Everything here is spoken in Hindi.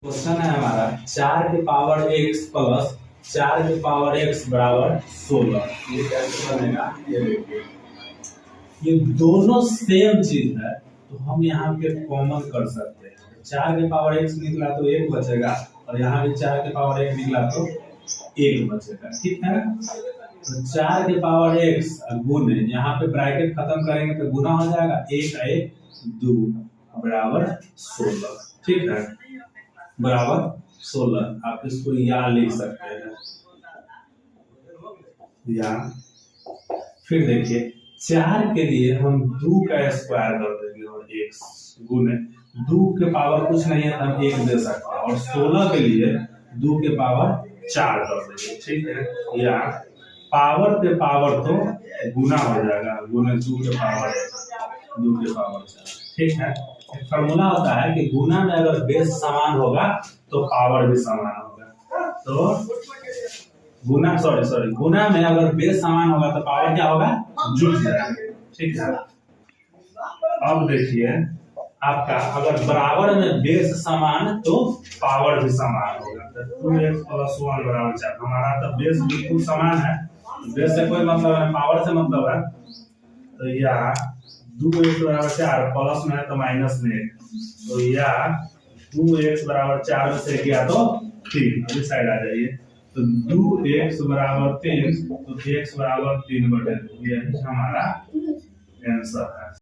क्वेश्चन है हमारा 4 के पावर x प्लस 4 के पावर x बराबर 16। ये कैसे बनेगा ये देखिए। ये दोनों सेम चीज है तो हम यहाँ पे कॉमन कर सकते हैं। 4 के पावर x निकला तो 1 बचेगा और यहाँ भी 4 के पावर 1 निकला तो 1 बचेगा। ठीक है, तो 4 के पावर x गुण यहाँ पे ब्रैकेट खत्म करेंगे तो गुना हो जाएगा 1 1 2 बराबर 16। ठीक है, बराबर 16। आप इसको या लिख सकते हैं या फिर देखिए 4 के लिए हम 2 का स्क्वायर कर देंगे और x गुने 2 के पावर कुछ नहीं है तो हम 1 दे सकते हैं और 16 के लिए 2 के पावर 4 कर देंगे। ठीक है, या पावर पे पावर तो गुना हो जाएगा, गुने 2 के पावर 4। ठीक है, फॉर्मूला होता है कि गुना में अगर बेस समान होगा तो पावर भी समान होगा। तो गुना में अगर बेस समान होगा तो पावर क्या होगा, जुड़ जाएगा। ठीक है, अब देखिए आपका अगर बराबर में बेस समान तो पावर भी समान होगा। तो 2x + 1 बराबर 4। हमारा तो बेस बिल्कुल समान है, बेस से कोई मतलब है, पावर से मतलब है। तो या 2x बराबर 4 प्लस में है तो माइनस में 1, तो या 2x बराबर 4 में से गया तो 3। अभी साइड आ जाइए, तो 2x बराबर 3 तो x बराबर 3/2। यही हमारा आंसर है।